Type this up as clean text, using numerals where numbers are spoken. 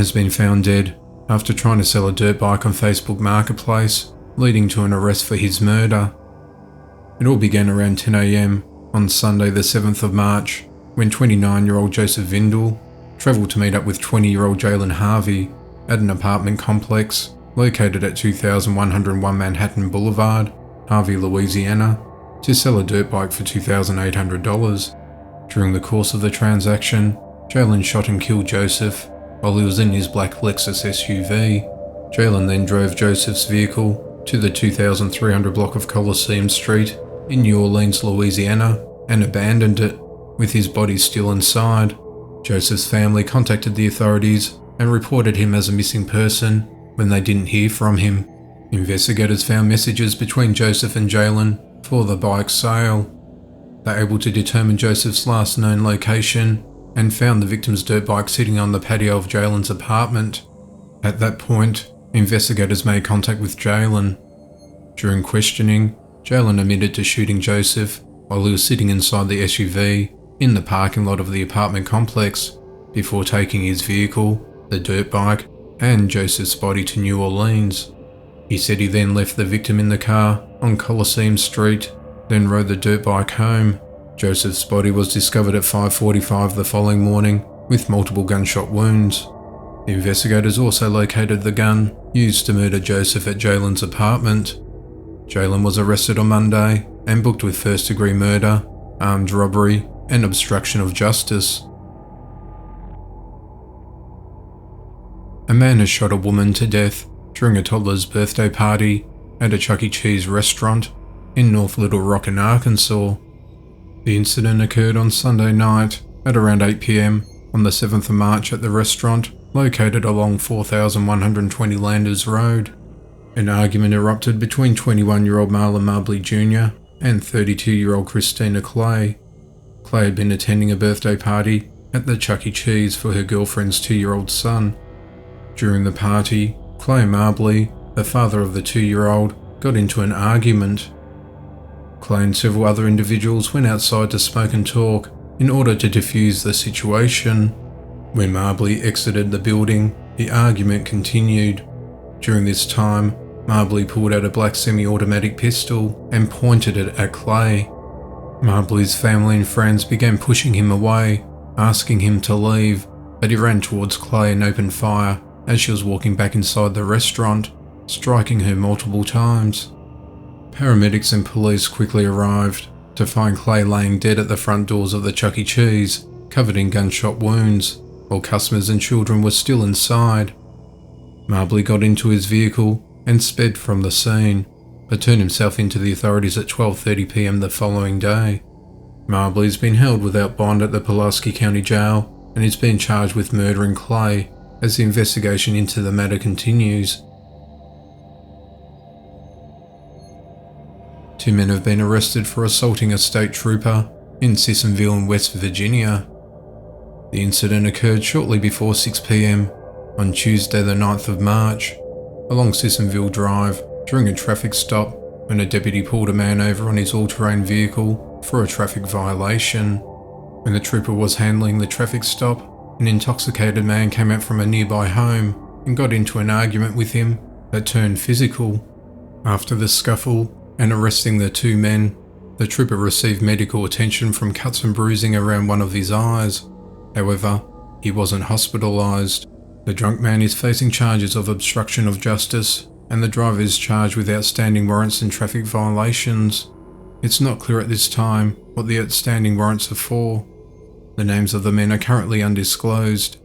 has been found dead after trying to sell a dirt bike on Facebook Marketplace, leading to an arrest for his murder. It all began around 10 a.m. on Sunday the 7th of March, when 29-year-old Joseph Vindel travelled to meet up with 20-year-old Jalen Harvey at an apartment complex located at 2101 Manhattan Boulevard, Harvey, Louisiana, to sell a dirt bike for $2,800. During the course of the transaction, Jalen shot and killed Joseph while he was in his Black Lexus SUV. Jalen then drove Joseph's vehicle to the 2300 block of Coliseum Street in New Orleans, Louisiana, and abandoned it, with his body still inside. Joseph's family contacted the authorities and reported him as a missing person when they didn't hear from him. Investigators found messages between Joseph and Jalen for the bike sale. They were able to determine Joseph's last known location and found the victim's dirt bike sitting on the patio of Jalen's apartment. At that point, investigators made contact with Jalen. During questioning, Jalen admitted to shooting Joseph while he was sitting inside the SUV in the parking lot of the apartment complex before taking his vehicle, the dirt bike, and Joseph's body to New Orleans. He said he then left the victim in the car on Coliseum Street, then rode the dirt bike home. Joseph's body was discovered at 5:45 the following morning with multiple gunshot wounds. The investigators also located the gun used to murder Joseph at Jalen's apartment. Jalen was arrested on Monday and booked with first-degree murder, armed robbery, and obstruction of justice. A man has shot a woman to death during a toddler's birthday party at a Chuck E. Cheese restaurant in North Little Rock in Arkansas. The incident occurred on Sunday night at around 8 p.m. on the 7th of March at the restaurant located along 4120 Landers Road. An argument erupted between 21-year-old Marlon Marbley Jr. and 32-year-old Christina Clay. Clay had been attending a birthday party at the Chuck E. Cheese for her girlfriend's 2-year-old son. During the party, Clay Marbley, the father of the 2-year-old, got into an argument. Clay and several other individuals went outside to smoke and talk in order to defuse the situation. When Marbley exited the building, the argument continued. During this time, Marbley pulled out a black semi-automatic pistol and pointed it at Clay. Marbley's family and friends began pushing him away, asking him to leave, but he ran towards Clay and opened fire as she was walking back inside the restaurant, striking her multiple times. Paramedics and police quickly arrived to find Clay laying dead at the front doors of the Chuck E. Cheese, covered in gunshot wounds, while customers and children were still inside. Marbley got into his vehicle and sped from the scene, but turned himself into the authorities at 12:30 p.m. the following day. Marbley's been held without bond at the Pulaski County Jail and is being charged with murdering Clay as the investigation into the matter continues. 2 men have been arrested for assaulting a state trooper in Sissonville in West Virginia. The incident occurred shortly before 6 p.m. on Tuesday the 9th of March along Sissonville Drive during a traffic stop when a deputy pulled a man over on his all-terrain vehicle for a traffic violation. When the trooper was handling the traffic stop, an intoxicated man came out from a nearby home and got into an argument with him that turned physical. After the scuffle and arresting the 2 men, the trooper received medical attention from cuts and bruising around one of his eyes. However, he wasn't hospitalised. The drunk man is facing charges of obstruction of justice, and the driver is charged with outstanding warrants and traffic violations. It's not clear at this time what the outstanding warrants are for. The names of the men are currently undisclosed.